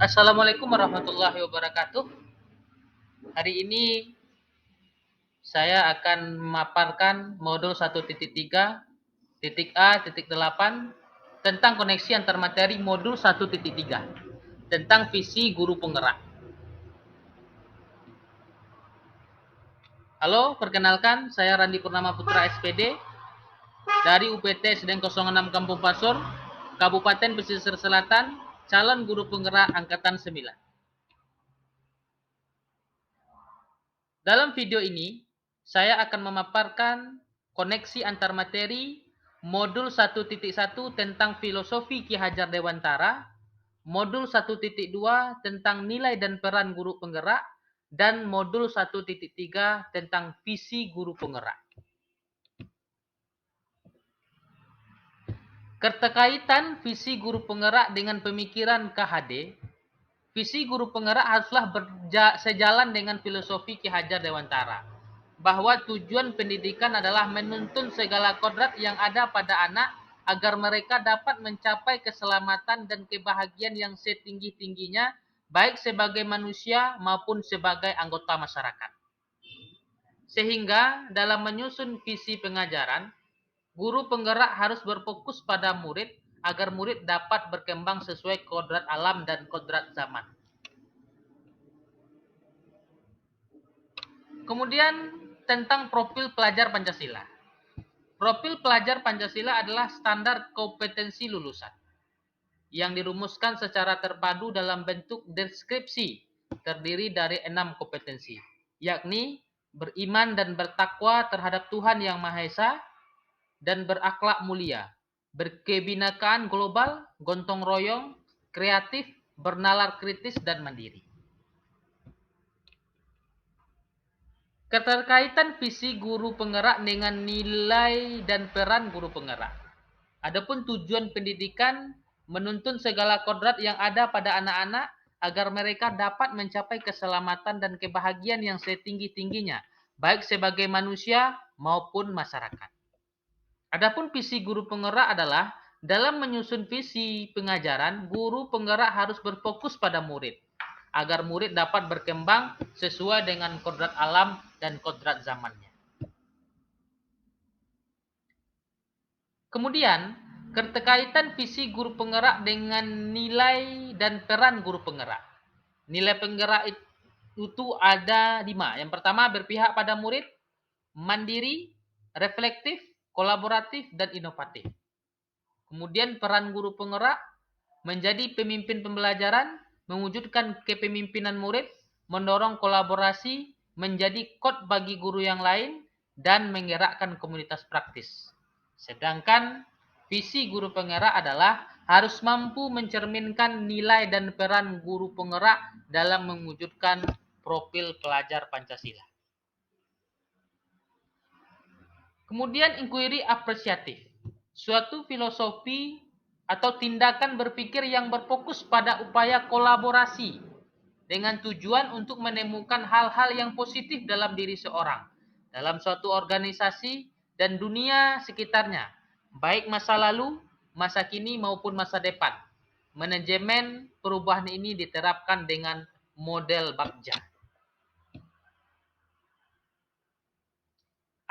Assalamualaikum warahmatullahi wabarakatuh. Hari ini saya akan memaparkan modul 1.3.A.8 tentang koneksi antar materi modul 1.3 tentang visi guru penggerak. Halo, perkenalkan saya Randi Purnama Putra SPD dari UPT Sedeng 06 Kampung Pasur, Kabupaten Pesisir Selatan, calon guru penggerak angkatan 9. Dalam video ini, saya akan memaparkan koneksi antar materi modul 1.1 tentang filosofi Ki Hajar Dewantara, modul 1.2 tentang nilai dan peran guru penggerak, dan modul 1.3 tentang visi guru penggerak. Keterkaitan visi guru penggerak dengan pemikiran KHD, visi guru penggerak haruslah sejalan dengan filosofi Ki Hajar Dewantara, bahwa tujuan pendidikan adalah menuntun segala kodrat yang ada pada anak agar mereka dapat mencapai keselamatan dan kebahagiaan yang setinggi-tingginya, baik sebagai manusia maupun sebagai anggota masyarakat. Sehingga dalam menyusun visi pengajaran, guru penggerak harus berfokus pada murid agar murid dapat berkembang sesuai kodrat alam dan kodrat zaman. Kemudian tentang profil pelajar Pancasila. Profil pelajar Pancasila adalah standar kompetensi lulusan yang dirumuskan secara terpadu dalam bentuk deskripsi terdiri dari 6 kompetensi, yakni beriman dan bertakwa terhadap Tuhan Yang Maha Esa dan berakhlak mulia, berkebinekaan global, gotong royong, kreatif, bernalar kritis, dan mandiri. Keterkaitan visi guru penggerak dengan nilai dan peran guru penggerak. Adapun tujuan pendidikan menuntun segala kodrat yang ada pada anak-anak agar mereka dapat mencapai keselamatan dan kebahagiaan yang setinggi-tingginya, baik sebagai manusia maupun masyarakat. Adapun visi guru penggerak adalah dalam menyusun visi pengajaran, guru penggerak harus berfokus pada murid agar murid dapat berkembang sesuai dengan kodrat alam dan kodrat zamannya. Kemudian, keterkaitan visi guru penggerak dengan nilai dan peran guru penggerak. Nilai penggerak itu ada 5. Yang pertama, berpihak pada murid, mandiri, reflektif, kolaboratif, dan inovatif. Kemudian peran guru penggerak menjadi pemimpin pembelajaran, mewujudkan kepemimpinan murid, mendorong kolaborasi, menjadi coach bagi guru yang lain, dan menggerakkan komunitas praktis. Sedangkan visi guru penggerak adalah harus mampu mencerminkan nilai dan peran guru penggerak dalam mewujudkan profil pelajar Pancasila. Kemudian inquiry apresiatif. Suatu filosofi atau tindakan berpikir yang berfokus pada upaya kolaborasi dengan tujuan untuk menemukan hal-hal yang positif dalam diri seorang, dalam suatu organisasi dan dunia sekitarnya, baik masa lalu, masa kini maupun masa depan. Manajemen perubahan ini diterapkan dengan model Bagja.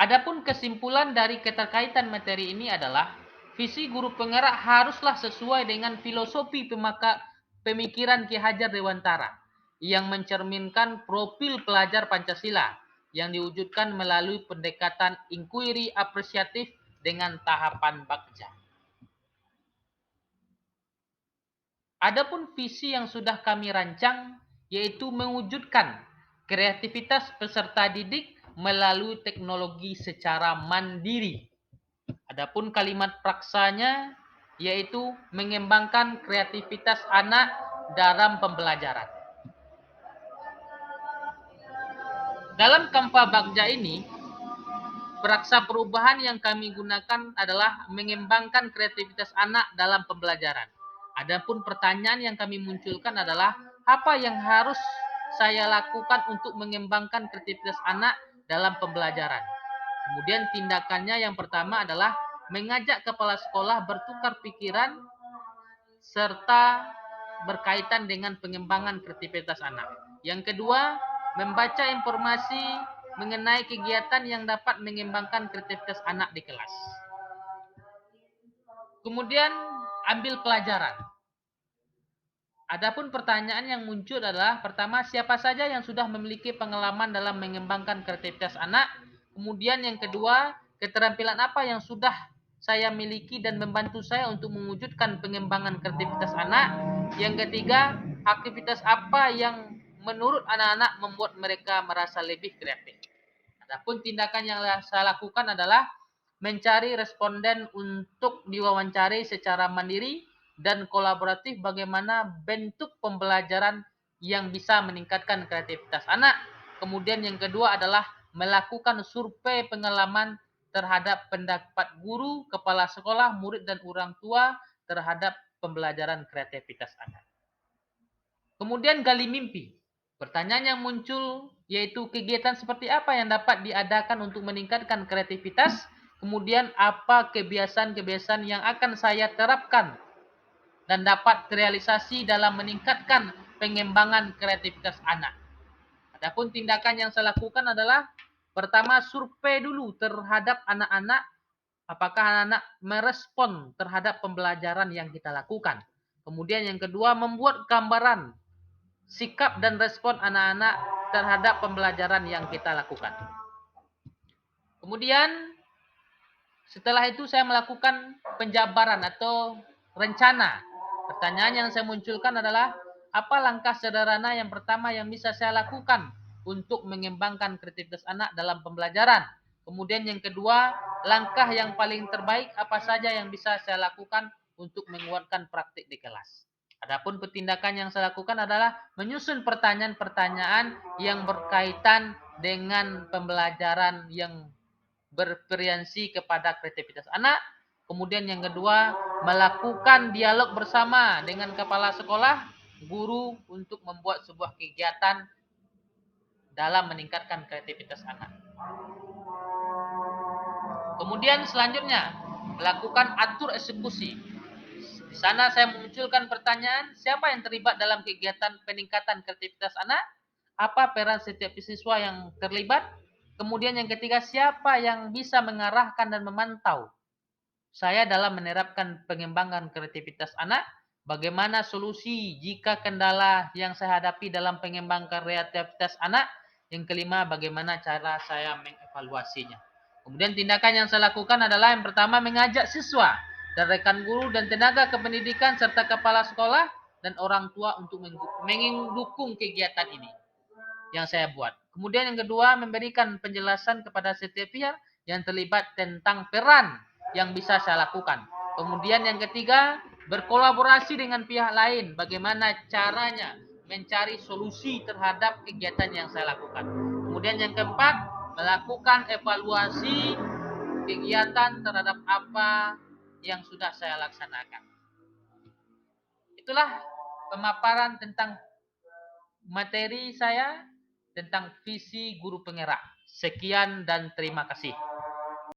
Adapun kesimpulan dari keterkaitan materi ini adalah visi guru penggerak haruslah sesuai dengan filosofi pemikiran Ki Hajar Dewantara yang mencerminkan profil pelajar Pancasila yang diwujudkan melalui pendekatan inquiry apresiatif dengan tahapan Bagja. Adapun visi yang sudah kami rancang yaitu mewujudkan kreativitas peserta didik melalui teknologi secara mandiri. Adapun kalimat praksanya yaitu mengembangkan kreativitas anak dalam pembelajaran. Dalam Kampa Bagja ini, praksa perubahan yang kami gunakan adalah mengembangkan kreativitas anak dalam pembelajaran. Adapun pertanyaan yang kami munculkan adalah apa yang harus saya lakukan untuk mengembangkan kreativitas anak dalam pembelajaran. Kemudian tindakannya yang pertama adalah mengajak kepala sekolah bertukar pikiran serta berkaitan dengan pengembangan kreativitas anak. Yang kedua, membaca informasi mengenai kegiatan yang dapat mengembangkan kreativitas anak di kelas. Kemudian ambil pelajaran. Adapun pertanyaan yang muncul adalah, pertama, siapa saja yang sudah memiliki pengalaman dalam mengembangkan kreativitas anak? Kemudian yang kedua, keterampilan apa yang sudah saya miliki dan membantu saya untuk mewujudkan pengembangan kreativitas anak? Yang ketiga, aktivitas apa yang menurut anak-anak membuat mereka merasa lebih kreatif? Adapun tindakan yang saya lakukan adalah mencari responden untuk diwawancari secara mandiri dan kolaboratif bagaimana bentuk pembelajaran yang bisa meningkatkan kreativitas anak. Kemudian yang kedua adalah melakukan survei pengalaman terhadap pendapat guru, kepala sekolah, murid, dan orang tua terhadap pembelajaran kreativitas anak. Kemudian gali mimpi. Pertanyaan yang muncul yaitu kegiatan seperti apa yang dapat diadakan untuk meningkatkan kreativitas. Kemudian apa kebiasaan-kebiasaan yang akan saya terapkan dan dapat terrealisasi dalam meningkatkan pengembangan kreativitas anak. Adapun tindakan yang saya lakukan adalah, pertama, survei dulu terhadap anak-anak, apakah anak-anak merespon terhadap pembelajaran yang kita lakukan. Kemudian yang kedua, membuat gambaran sikap dan respon anak-anak terhadap pembelajaran yang kita lakukan. Kemudian setelah itu saya melakukan penjabaran atau rencana. Pertanyaan yang saya munculkan adalah, apa langkah sederhana yang pertama yang bisa saya lakukan untuk mengembangkan kreativitas anak dalam pembelajaran? Kemudian yang kedua, langkah yang paling terbaik apa saja yang bisa saya lakukan untuk menguatkan praktik di kelas? Adapun tindakan yang saya lakukan adalah menyusun pertanyaan-pertanyaan yang berkaitan dengan pembelajaran yang bervariasi kepada kreativitas anak. Kemudian yang kedua, melakukan dialog bersama dengan kepala sekolah, guru untuk membuat sebuah kegiatan dalam meningkatkan kreativitas anak. Kemudian selanjutnya, melakukan atur eksekusi. Di sana saya memunculkan pertanyaan, siapa yang terlibat dalam kegiatan peningkatan kreativitas anak? Apa peran setiap siswa yang terlibat? Kemudian yang ketiga, siapa yang bisa mengarahkan dan memantau saya dalam menerapkan pengembangan kreativitas anak? Bagaimana solusi jika kendala yang saya hadapi dalam pengembangan kreativitas anak? Yang kelima, bagaimana cara saya mengevaluasinya? Kemudian tindakan yang saya lakukan adalah, yang pertama, mengajak siswa dan rekan guru dan tenaga kependidikan serta kepala sekolah dan orang tua untuk mendukung kegiatan ini yang saya buat. Kemudian yang kedua, memberikan penjelasan kepada setiap pihak yang terlibat tentang peran yang bisa saya lakukan. Kemudian yang ketiga, berkolaborasi dengan pihak lain. Bagaimana caranya mencari solusi terhadap kegiatan yang saya lakukan. Kemudian yang keempat, melakukan evaluasi kegiatan terhadap apa yang sudah saya laksanakan. Itulah pemaparan tentang materi saya tentang visi guru penggerak. Sekian dan terima kasih.